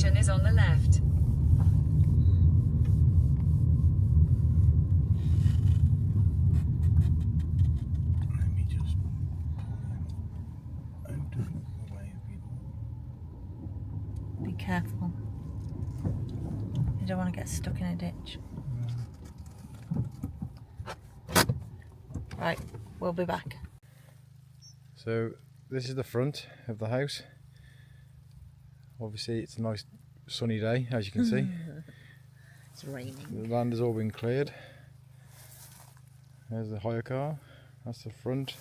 Renovation is on the left. Let me just pull him out of the way of you. Be careful. You don't want to get stuck in a ditch. Right, we'll be back. So this is the front of the house. Obviously it's a nice sunny day, as you can see. It's raining. The land has all been cleared. There's the hire car. That's the front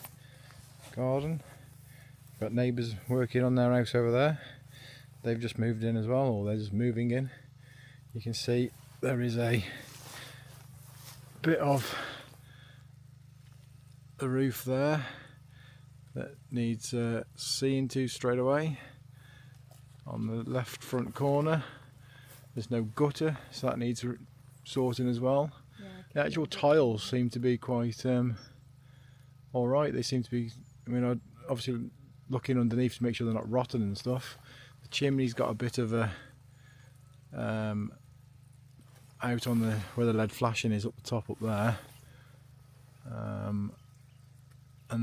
garden. Got neighbours working on their house over there. They've just moved in as well, or they're just moving in. You can see there is a bit of the roof there that needs seeing to straight away. On the left front corner there's no gutter, so that needs sorting as well. Yeah, the actual tiles seem to be quite alright. They seem to be, I mean, I'm obviously looking underneath to make sure they're not rotten and stuff. The chimney's got a bit of a out on the where the lead flashing is up the top up there, and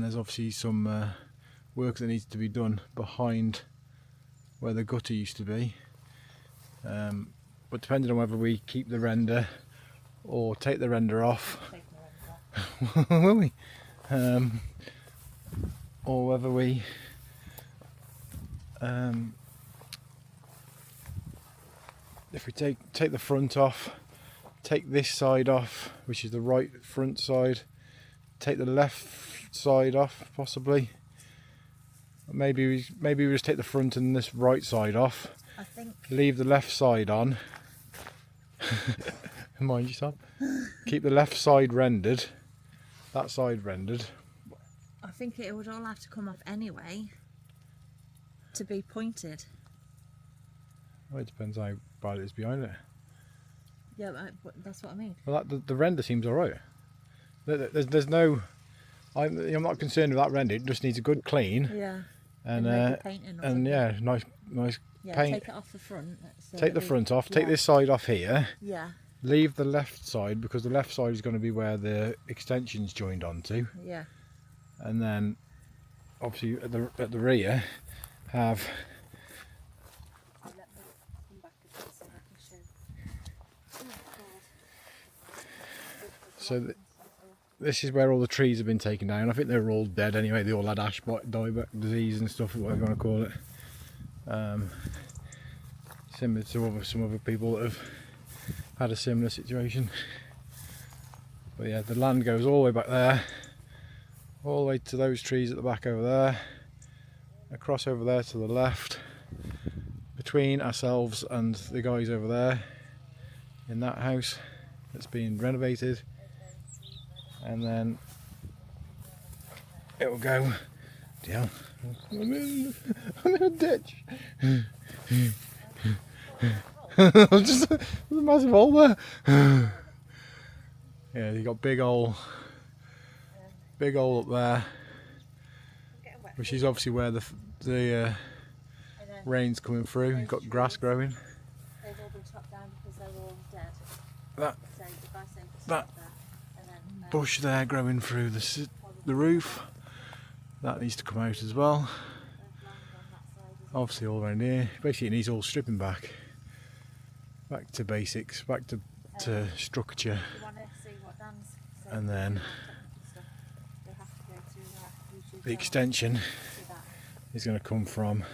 there's obviously some work that needs to be done behind where the gutter used to be, but depending on whether we keep the render or take the render off, will we, or whether we if we take the front off, take this side off, which is the right front side, take the left side off possibly. Maybe we just take the front and this right side off. I think. Leave the left side on. Mind yourself. Keep the left side rendered. That side rendered. I think it would all have to come off anyway to be pointed. Well, it depends how bad it is behind it. Yeah, but that's what I mean. Well, the render seems alright. There's no. I'm not concerned with that render. It just needs a good clean. Yeah. And maybe painting or something. yeah, nice Yeah, paint. take it off the front. So Take the that front off. yeah. Take this side off here. Yeah. Leave the left side, because the left side is going to be where the extension's joined onto. Yeah. And then obviously at the rear have so this is where all the trees have been taken down. I think they were all dead anyway. They all had ash dieback disease and stuff, whatever you want to call it. Similar to some other people that have had a similar situation. But yeah, the land goes all the way back there, all the way to those trees at the back over there, across over there to the left, between ourselves and the guys over there in that house that's being renovated, and then it will go down. I'm in a ditch. Just a massive hole there. Yeah, you got big hole up there, which is obviously where the rain's coming through. You've got grass growing. They've all been chopped down because they're all dead. That So the guy said to that stop there, and then, bush there growing through the roof, that needs to come out as well. Obviously all around here. Basically it needs all stripping back to basics, back to structure, you want to see what Dan's said, and then they have to go to YouTube the extension to see that. is going to come from,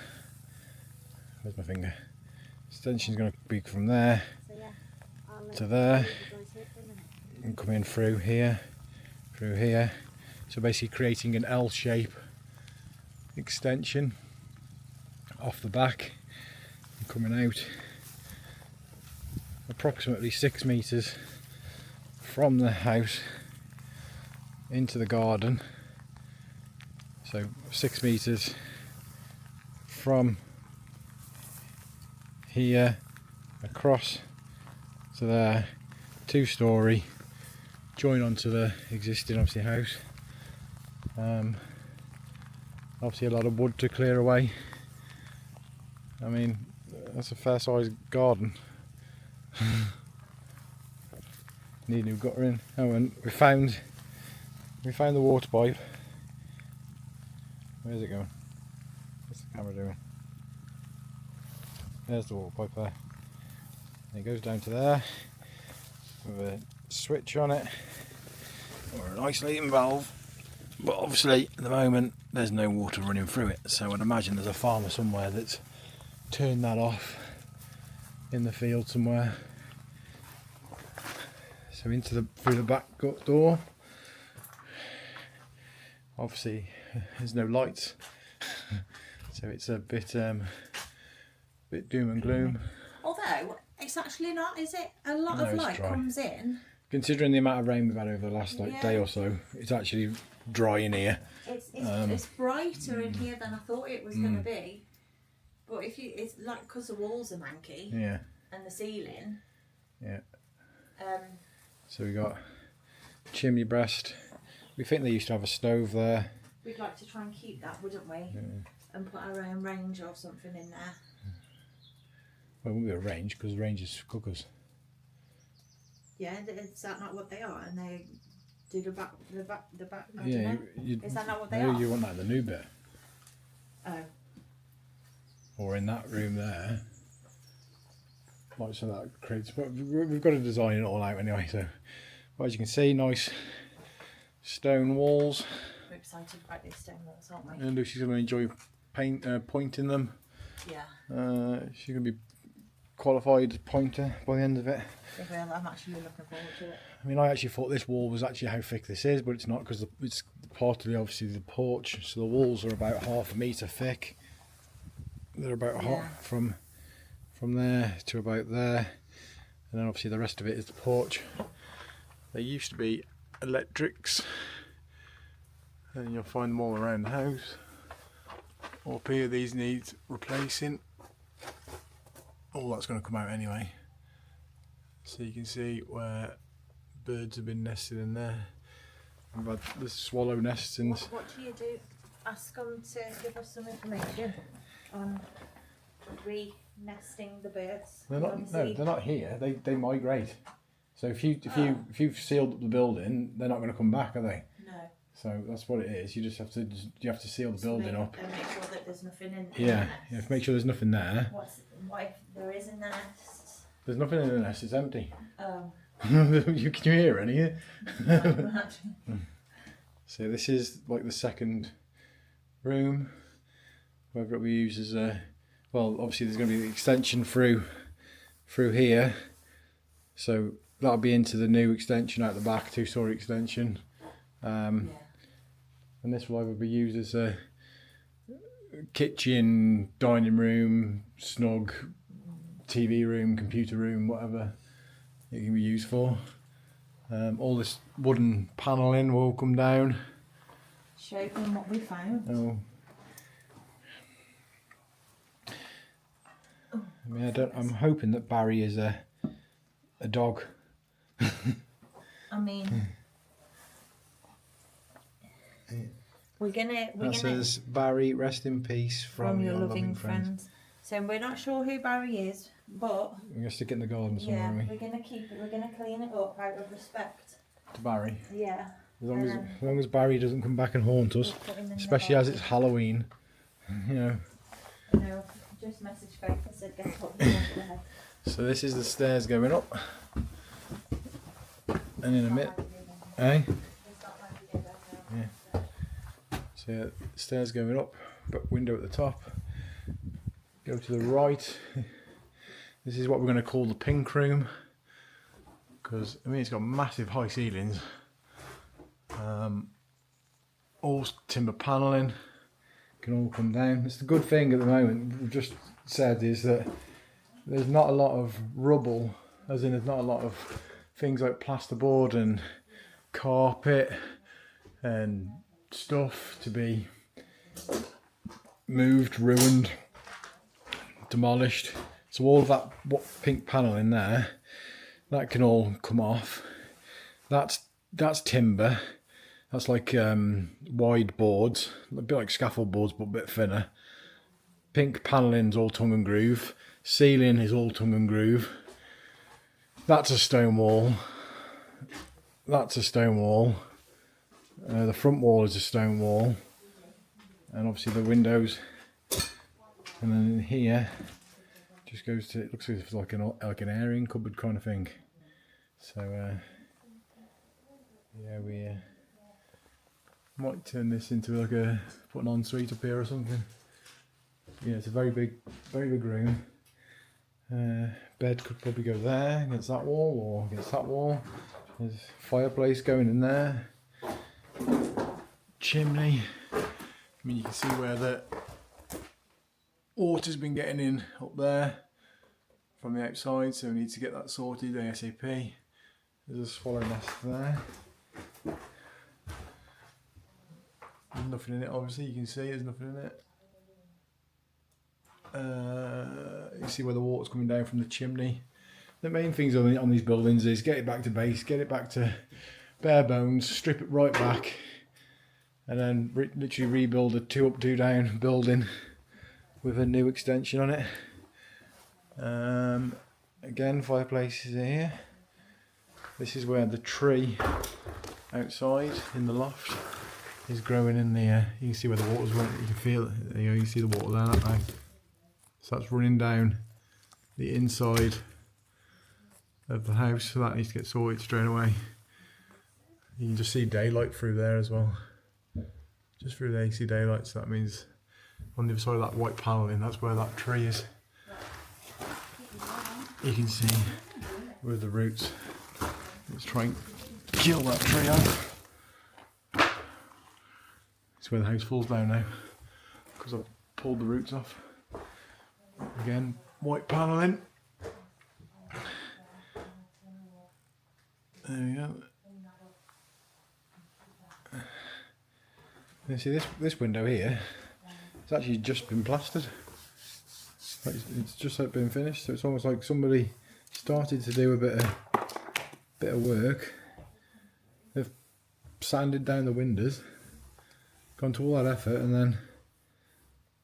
where's my finger? Extension is going to be from there So yeah, I'll to there, leave you guys here for a minute. and come in through here. So basically creating an L shape extension off the back and coming out approximately 6 meters from the house into the garden. So 6 meters from here across to there, 2-storey, join onto the existing obviously house. Obviously a lot of wood to clear away. I mean, That's a fair sized garden. Need a new gutter in. Oh, and we found the water pipe. Where's it going? What's the camera doing? There's the water pipe there. And it goes down to there with a switch on it or an isolating valve. But obviously at the moment there's no water running through it, so I'd imagine there's a farmer somewhere that's turned that off in the field somewhere. So through the back door. Obviously there's no lights, so it's a bit doom and gloom. Although it's actually not, is it? A lot of light comes in. Considering the amount of rain we've had over the last day or so, it's actually dry in here. It's brighter in here than I thought it was going to be. But it's like because the walls are manky. Yeah. And the ceiling. Yeah. So we got chimney breast. We think they used to have a stove there. We'd like to try and keep that, wouldn't we? Yeah. And put our own range or something in there. Well, it won't be a range because range is cookers. Yeah, is that not what they are? And they do the back. I Yeah, don't know. Is that not what they no, are? you want that in the new bit. Oh. Or in that room there. Like, so that creates. But we've got to design it all out anyway. So, well, as you can see, nice stone walls. We're excited about these stone walls, aren't we? And Lucy's going to enjoy pointing them. Yeah. She's going to be qualified pointer by the end of it. I'm actually looking forward to it. I mean, I actually thought this wall was actually how thick this is, but it's not, because it's partly obviously the porch, so the walls are about 1/2 metre thick. They're about from there to about there, and then obviously the rest of it is the porch. They used to be electrics, and you'll find them all around the house. Up here, these need replacing. All that's going to come out anyway. So you can see where birds have been nested in there. We've had the swallow nests in this. What do you do? Ask them to give us some information on re-nesting the birds. They're not. No, they're not here. They migrate. So if you've sealed up the building, they're not going to come back, are they? No. So that's what it is. You just have to seal the building up. And make sure that there's nothing in. Yeah, you have to make sure there's nothing there. What if there is a nest? There's nothing in the nest. It's empty. Oh. Can you hear any? No, So this is like the second room. Whether we use as a, well, obviously there's going to be the extension through here. So that'll be into the new extension out the back, 2-story extension. And this will either be used as a kitchen, dining room, snug, TV room, computer room, whatever it can be used for. All this wooden panelling will come down. Show them what we found. Oh. I mean, I'm hoping that Barry is a dog. I mean, we're gonna. That says Barry, rest in peace from your loving friends. So we're not sure who Barry is, but We're gonna stick it in the garden somewhere, yeah, aren't we? we're gonna keep it. We're gonna clean it up out of respect. To Barry. Yeah. As long as Barry doesn't come back and haunt us, We'll put him in the especially as box. it's Halloween. You know. No, just message Faith and said get up and walk ahead. So this is the stairs going up. And in a minute, eh? Yeah. So yeah, stairs going up, but window at the top. Go to the right. This is what we're going to call the pink room, because I mean it's got massive high ceilings. All timber panelling can all come down. It's the good thing at the moment, we've just said, is that there's not a lot of rubble, as in there's not a lot of things like plasterboard and carpet and stuff to be moved, ruined, demolished. So all of that pink panel in there, that can all come off. That's timber. That's like wide boards, a bit like scaffold boards but a bit thinner. pink panelling's all tongue and groove. Ceiling is all tongue and groove. That's a stone wall. That's a stone wall. The front wall is a stone wall. And obviously the windows. And then in here, just goes to, it looks like an airing cupboard kind of thing. So yeah, we might turn this into like put an ensuite up here or something. Yeah, it's a very big room. Bed could probably go there against that wall or against that wall. There's a fireplace going in there. Chimney. I mean, you can see where the water's been getting in up there from the outside, so we need to get that sorted ASAP. There's a swallow nest there. There's nothing in it, obviously, you can see there's nothing in it. You see where the water's coming down from the chimney. The main things on these buildings is get it back to base, get it back to bare bones, strip it right back, and then literally rebuild a 2 up 2 down building with a new extension on it. Again, fireplace is here. This is where the tree outside in the loft is growing in the. You can see where the water's running. You can feel it. There you go. You see the water there, that way. So that's running down the inside of the house. So that needs to get sorted straight away. You can just see daylight through there as well. Just through there, you see daylight. So that means on the other side of that white panelling, that's where that tree is. You can see with the roots. Let's try and kill that tree off. It's where the house falls down now because I've pulled the roots off. Again, white panelling. There we go. You see this window here, it's actually just been plastered. It's just been finished, so it's almost like somebody started to do a bit of work. They've sanded down the windows, gone to all that effort, and then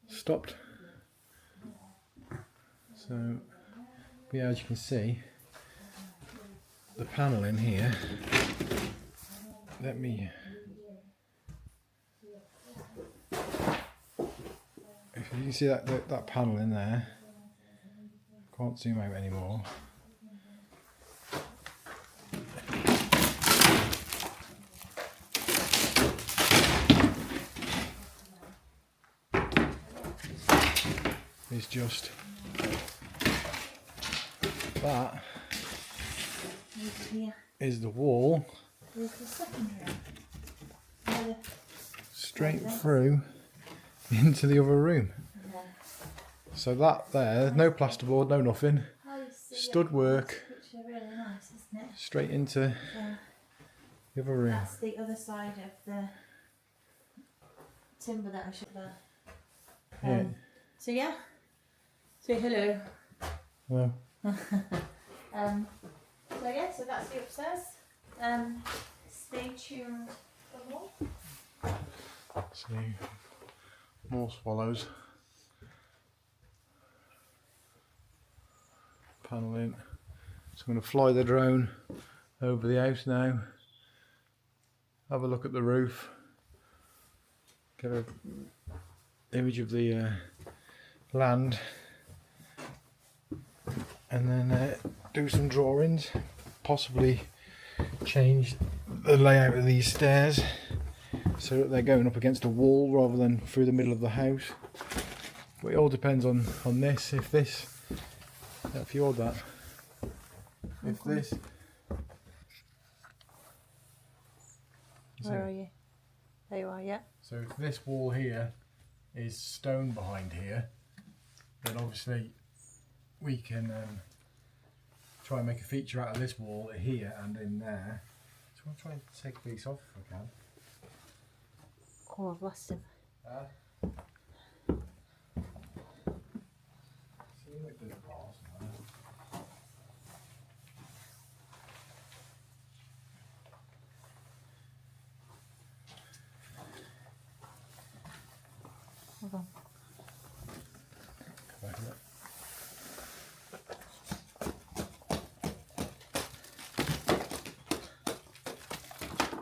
stopped. So, yeah, as you can see, the panelling here. Let me. If you can see that panel in there, can't zoom out anymore. It's just that is the wall straight through into the other room. So that there, no plasterboard, no nothing. Stud work. Really nice, isn't it? Straight into the other room. That's the other side of the timber that I should have. Yeah. So yeah. Say hello. Hello. So yeah, so that's the upstairs. Stay tuned for more. See, more swallows. Panelling. So I'm going to fly the drone over the house now. Have a look at the roof. Get an image of the land. And then do some drawings. Possibly change the layout of these stairs so that they're going up against a wall rather than through the middle of the house. But it all depends on this. If you hold that, if this. Where are you? There you are, yeah. So if this wall here is stone behind here, then obviously we can try and make a feature out of this wall here and in there. So I'm trying to take a piece off if I can. Oh, I've lost him. Seems like there's a bar somewhere. Hold on.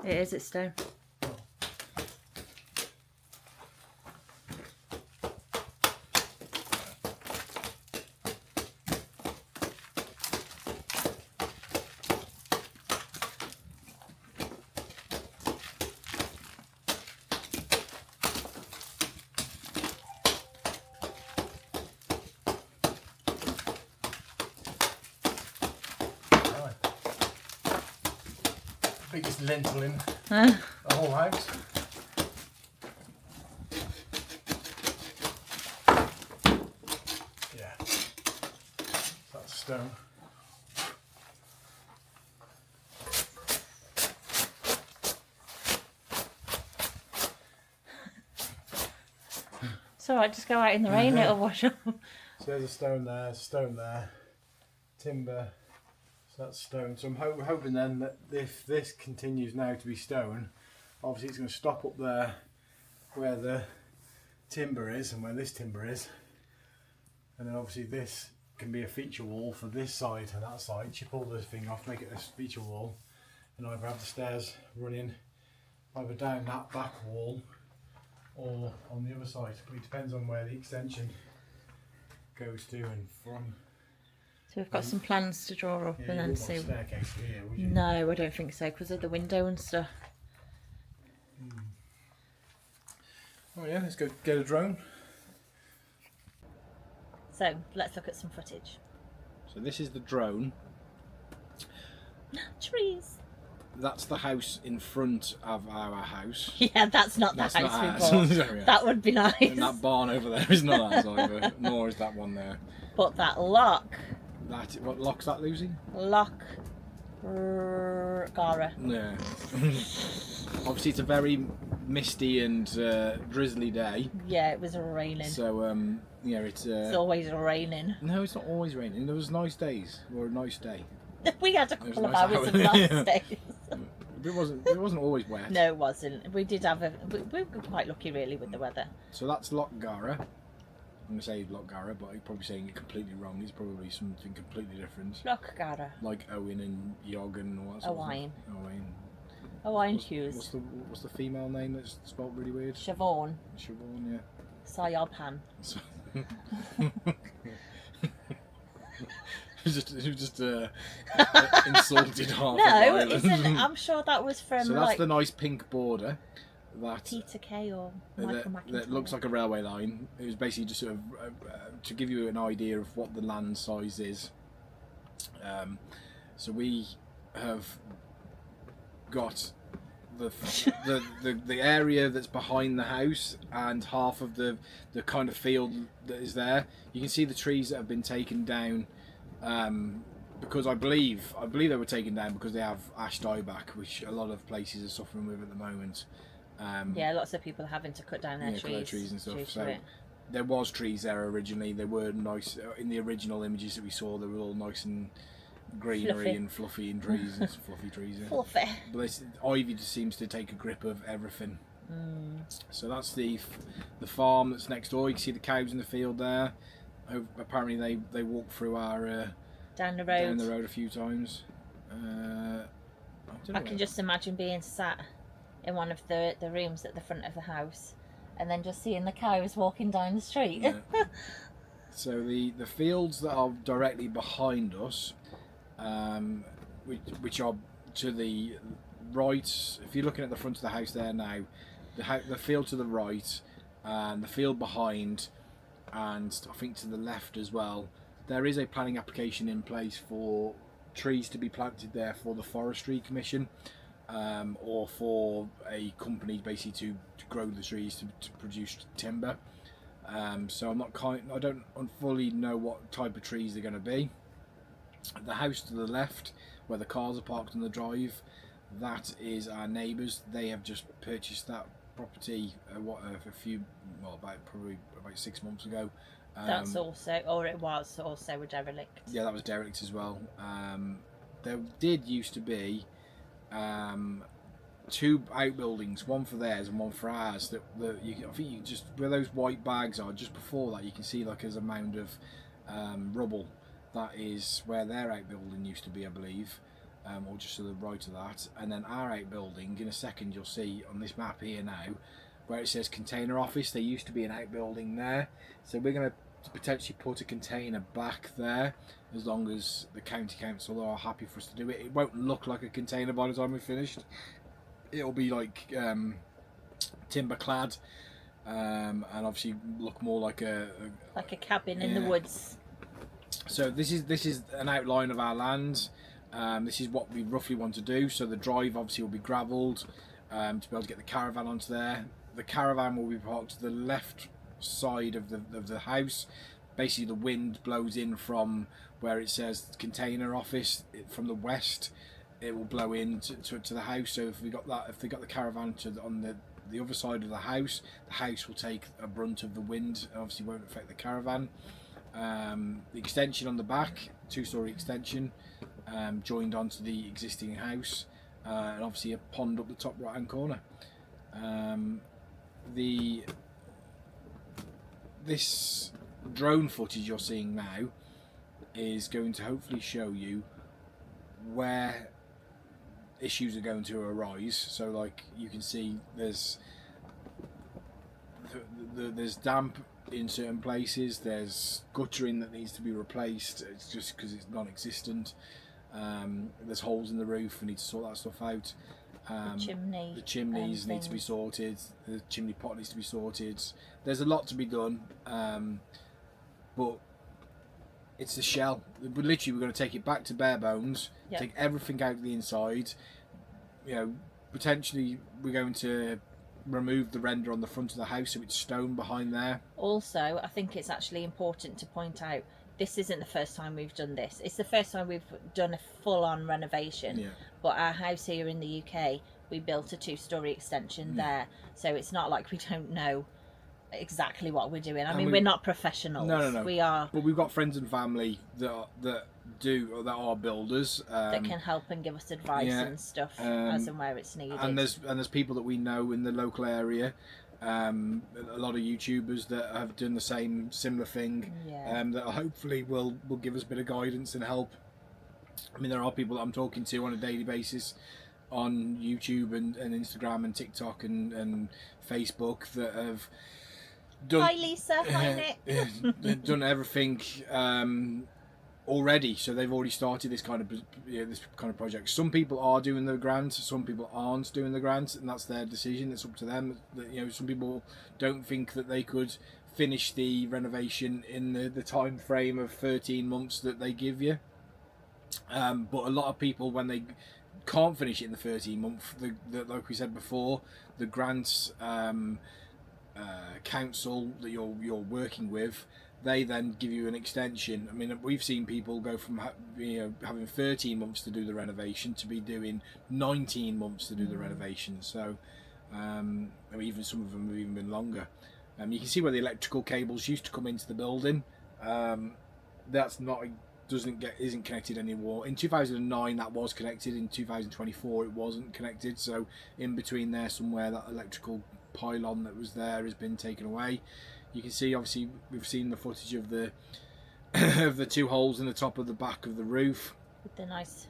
It is, it's stone. Biggest lintel in the whole house. Yeah, that's stone. It's alright, just go out in the rain, it'll wash up. So there's a stone there, timber. So that's stone. So I'm hoping then that if this continues now to be stone, obviously it's going to stop up there where the timber is and where this timber is, and then obviously this can be a feature wall for this side and that side. Chip all this thing off, make it a feature wall, and either have the stairs running either down that back wall or on the other side. But it depends on where the extension goes to and from. So we've got some plans to draw up, Yeah, and then you see. wouldn't want a staircase here, would you? No, I don't think so, because of the window and stuff. Oh yeah, let's go get a drone. So let's look at some footage. So this is the drone. Trees. That's the house in front of our house. Yeah, that's not the That's house not we ours. bought. Sorry. That would be nice. And that barn over there is not ours either, nor is that one there. But that lock. What lock's that, Lucy? Gara. Yeah. Obviously it's a very misty and drizzly day. Yeah, it was raining. So yeah, it's always raining. no, it's not always raining. There was nice days, or a nice day. We had a couple of nice hours of hours. nice days. It wasn't always wet. No, it wasn't. We did have we were quite lucky really with the weather. So that's Loch Gara. I'm going to say Loch Gara, but I'm probably saying it completely wrong. It's probably something completely different. Loch Gara. Like Owen and Yog and all that sort Owain. of thing. Owain. Owain Hughes. What's the female name that's spelled really weird? Siobhan. Siobhan, yeah. Sayalpan. So, who just insulted half No, of Ireland. isn't. I'm sure that was from So that's like the nice pink border. That Peter Kay or Michael McIntyre. that looks like a railway line. It was basically just sort of to give you an idea of what the land size is. So we have got the area that's behind the house and half of the kind of field that is there. You can see the trees that have been taken down because I believe they were taken down because they have ash dieback, which a lot of places are suffering with at the moment. Yeah, lots of people are having to cut down their cut their trees and stuff. So it. there was trees there originally. They were nice in the original images that we saw. They were all nice and greenery Fluffy. and fluffy and trees and fluffy trees. Yeah. Fluffy. But ivy just seems to take a grip of everything. So that's the farm that's next door. You can see the cows in the field there. Apparently they walk through our Down the road a few times. I can just imagine being sat in one of the rooms at the front of the house and then just seeing the cows walking down the street. Yeah. So the fields that are directly behind us, which are to the right, if you're looking at the front of the house there now, the field to the right and the field behind, and I think to the left as well, there is a planning application in place for trees to be planted there for the Forestry Commission. Or for a company basically to grow the trees to produce timber. So I don't fully know what type of trees they're going to be. The house to the left, where the cars are parked on the drive, that is our neighbours. They have just purchased that property about 6 months ago. That's also, or it was also a derelict. Yeah, that was derelict as well. There did used to be two outbuildings, one for theirs and one for ours. I think you just where those white bags are, just before that, you can see like there's a mound of rubble. That is where their outbuilding used to be, I believe. or just to the right of that. And then our outbuilding, in a second you'll see on this map here now, where it says container office, there used to be an outbuilding there. So we're going to potentially put a container back there, as long as the county council are happy for us to do it. It won't look like a container by the time we're finished. It'll be like timber clad, and obviously look more like a cabin in the woods. So this is an outline of our land. This is what we roughly want to do. So the drive obviously will be gravelled to be able to get the caravan onto there. The caravan will be parked to the left side of the house. Basically the wind blows in from where it says container office from the west. It will blow in to the house. So if they got the caravan on the other side of the house will take a brunt of the wind, and obviously won't affect the caravan. The extension on the back, 2-story extension, joined onto the existing house, and obviously a pond up the top right hand corner. This drone footage you're seeing now is going to hopefully show you where issues are going to arise. So like you can see there's damp in certain places, there's guttering that needs to be replaced, it's just because it's non-existent. There's holes in the roof, we need to sort that stuff out. The chimneys need to be sorted, the chimney pot needs to be sorted. There's a lot to be done, but it's the shell. Literally we're going to take it back to bare bones, take everything out of the inside. You know, potentially we're going to remove the render on the front of the house so it's stone behind there. Also, I think it's actually important to point out, this isn't the first time we've done this. It's the first time we've done a full-on renovation. Yeah. But our house here in the UK, we built a 2-story extension there. So it's not like we don't know exactly what we're doing. I mean, we're not professionals. No. We are. But we've got friends and family that are builders. That can help and give us advice and stuff as and where it's needed. And there's people that we know in the local area. A lot of YouTubers that have done the similar thing, that hopefully will give us a bit of guidance and help. I mean, there are people that I'm talking to on a daily basis on YouTube and Instagram and TikTok and Facebook that have done. Hi Lisa, hi Nick. Done everything already, so they've already started this kind of project. Some people are doing the grant, some people aren't doing the grant, and that's their decision. It's up to them. You know, some people don't think that they could finish the renovation in the time frame of 13 months that they give you. But a lot of people, when they can't finish it in the 13 month, like we said before, the grants council that you're working with, they then give you an extension. I mean, we've seen people go from having 13 months to do the renovation to be doing 19 months to do the renovation. So I mean, even some of them have even been longer. You can see where the electrical cables used to come into the building. That's isn't connected anymore. In 2009 that was connected. In 2024 it wasn't connected. So in between there somewhere, that electrical pylon that was there has been taken away. You can see, obviously, we've seen the footage of the of the 2 holes in the top of the back of the roof. With the nice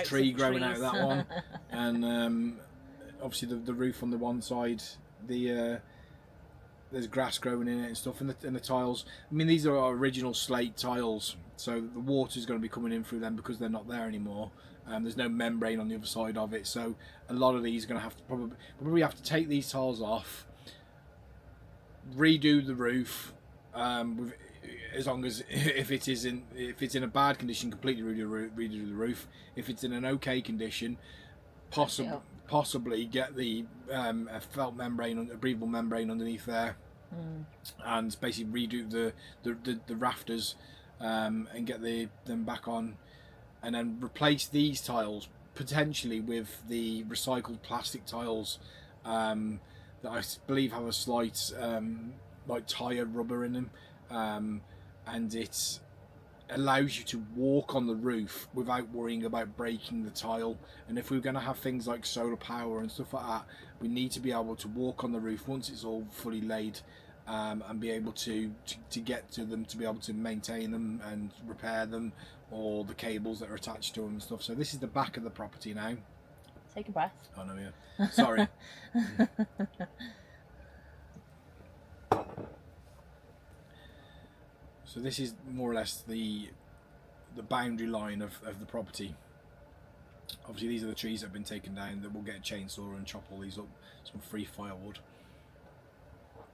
tree growing out of that one, and obviously the roof on the one side, there's grass growing in it and stuff, and the tiles. I mean, these are our original slate tiles, so the water's going to be coming in through them because they're not there anymore. There's no membrane on the other side of it, so a lot of these are going to have to probably have to take these tiles off, redo the roof, as long as if it's in a bad condition, completely redo the roof. If it's in an okay condition, possibly get the a felt membrane, a breathable membrane underneath there, and basically redo the rafters, and get them back on, and then replace these tiles potentially with the recycled plastic tiles that I believe have a slight like tyre rubber in them, and it allows you to walk on the roof without worrying about breaking the tile. And if we're going to have things like solar power and stuff like that, we need to be able to walk on the roof once it's all fully laid, and be able to get to them, to be able to maintain them and repair them, or the cables that are attached to them and stuff. So this is the back of the property now. Take a breath. Oh no, yeah. Sorry. So this is more or less the boundary line of the property. Obviously these are the trees that have been taken down, that we'll get a chainsaw and chop all these up, some free firewood.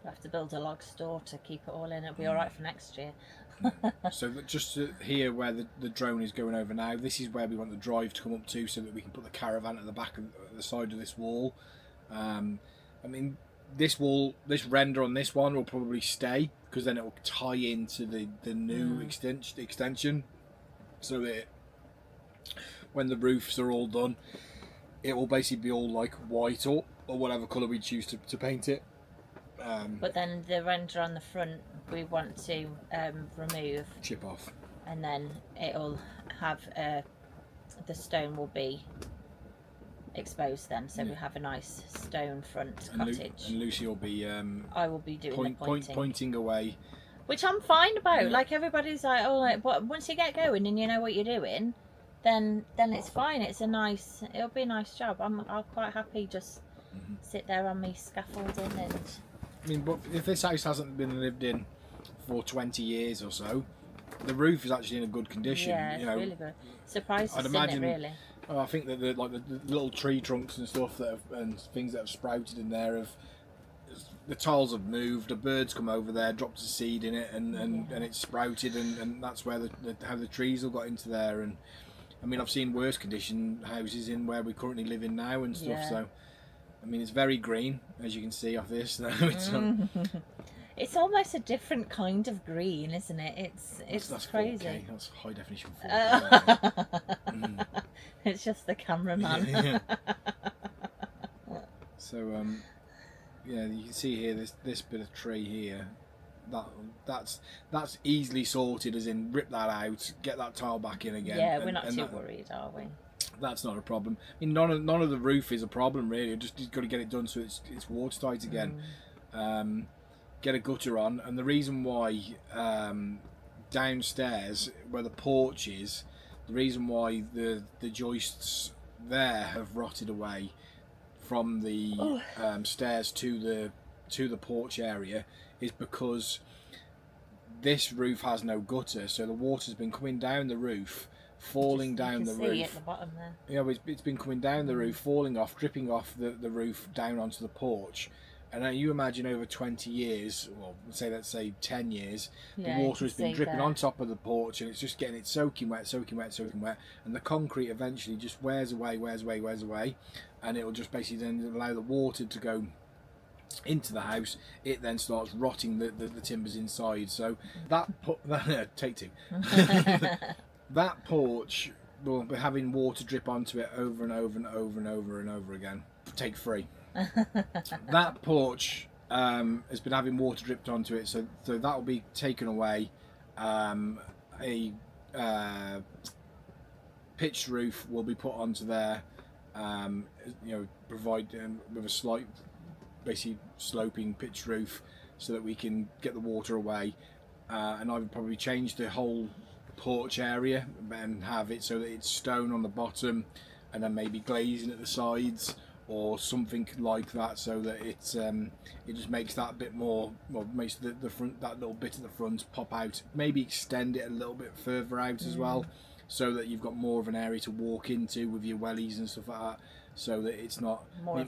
We'll have to build a log store to keep it all in. It'll be alright for next year. So just here where the drone is going over now, this is where we want the drive to come up to, so that we can put the caravan at the back of the side of this wall. I mean, this wall, this render on this one will probably stay, because then it will tie into the new extension, so that when the roofs are all done, it will basically be all like white or whatever colour we choose to paint it. But then the render on the front we want to remove, chip off, and then it'll have the stone will be exposed then, so we have a nice stone front cottage. And Lucy will be I will be doing the pointing away, which I'm fine about. Like everybody's like, oh, but once you get going and you know what you're doing, then it's fine. It'll be a nice job. I'm quite happy just sit there on me scaffolding. And I mean, but if this house hasn't been lived in for 20 years or so, the roof is actually in a good condition. Yeah, it's really good. Surprised to see it, really. Oh, I think that the little tree trunks and stuff and things that have sprouted in there the tiles have moved. The birds come over there, dropped a seed in it, and it's sprouted, and that's where how the trees all got into there. And I mean, I've seen worse condition houses in where we currently live in now and stuff. Yeah. So I mean, it's very green, as you can see off this. It's almost a different kind of green, isn't it? That's crazy. 4K. That's high definition 4K. It's just the cameraman. So yeah, you can see here this bit of tree here. That's easily sorted, as in rip that out, get that tile back in again. Yeah, we're not too worried, are we? That's not a problem. I mean, none of the roof is a problem really. Just you've got to get it done so it's watertight again. Get a gutter on, and the reason why downstairs where the porch is, the reason why the joists there have rotted away from the stairs to the porch area is because this roof has no gutter, so the water's been coming down the roof, falling down the roof. See at the bottom there. Yeah, it's been coming down the roof, falling off, dripping off the roof down onto the porch. And now you imagine over 20 years, well, let's say 10 years, the water has been dripping on top of the porch, and it's just getting it soaking wet, and the concrete eventually just wears away, and it will just basically then allow the water to go into the house. It then starts rotting the timbers inside. So take two. That porch will be having water drip onto it over and over again. Take 3. That porch has been having water dripped onto it, so that will be taken away. A pitched roof will be put onto there. Provide with a slight, basically sloping pitched roof, so that we can get the water away. And I would probably change the whole porch area and have it so that it's stone on the bottom, and then maybe glazing at the sides, or something like that, so that it just makes that bit more, well, makes the front, that little bit at the front pop out. Maybe extend it a little bit further out as well, so that you've got more of an area to walk into with your wellies and stuff like that, so that it's not.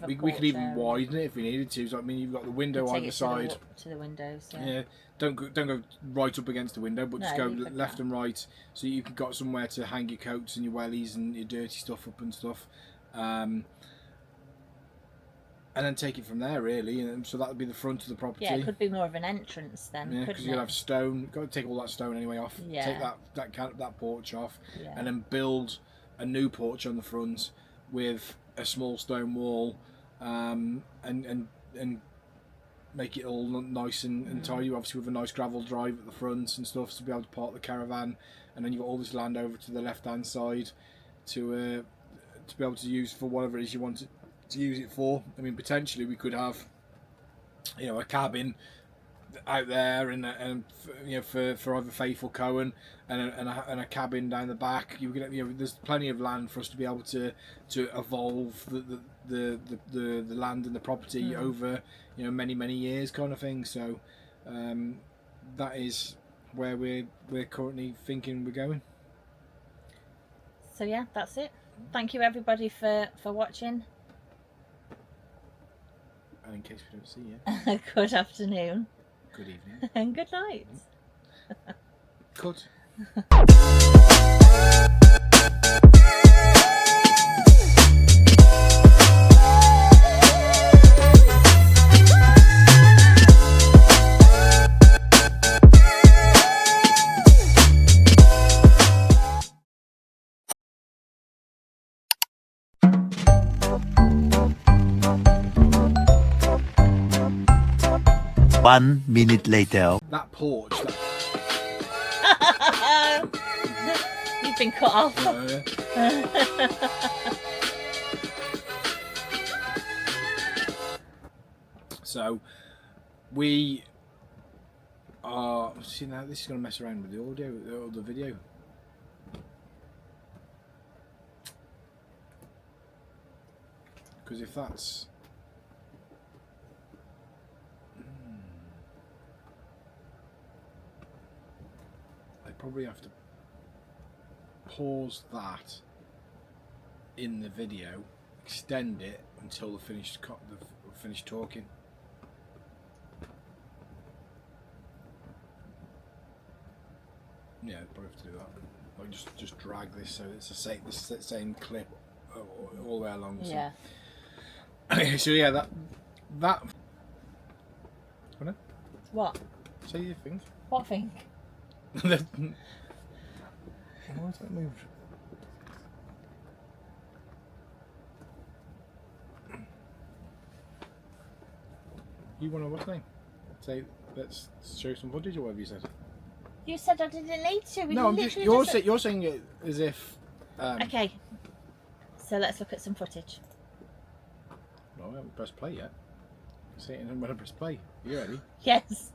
We could even widen it if we needed to. So I mean, you've got the window on the side. To the windows. Yeah. Don't go right up against the window, but just go left and right, so you've got somewhere to hang your coats and your wellies and your dirty stuff up and stuff. And then take it from there, really. And so that would be the front of the property. Yeah, it could be more of an entrance then. Yeah, because you'll have stone. You've got to take all that stone anyway off. Yeah. Take that porch off, and then build a new porch on the front with a small stone wall, and make it all nice and tidy. Obviously, with a nice gravel drive at the front and stuff, to be able to park the caravan. And then you've got all this land over to the left-hand side to be able to use for whatever it is you want to use it for. I mean, potentially we could have, a cabin out there, and you know, for either Faith or Cohen, and a cabin down the back. You know, there's plenty of land for us to be able to evolve the land and the property over, you know, many years, kind of thing. So that is where we're currently thinking we're going. So yeah, that's it. Thank you everybody for watching. And in case we don't see you, Good afternoon. good evening. And good night. Cut. One minute later. That porch. You've been cut off. So we are. See, now this is going to mess around with the audio or the video. Because if that's I probably have to pause that in the video, extend it until the finished talking. Yeah, probably have to do that. Or just drag this so it's the same clip all the way along. So. Yeah. So yeah, that. What? Say your things. What thing? Why is that moved? You want to what's name? Say let's show some footage or whatever you said. You said I didn't need to. No, you're saying it as if. Okay. So let's look at some footage. No, I haven't pressed play yet. Say it and when I press play. You ready? Yes.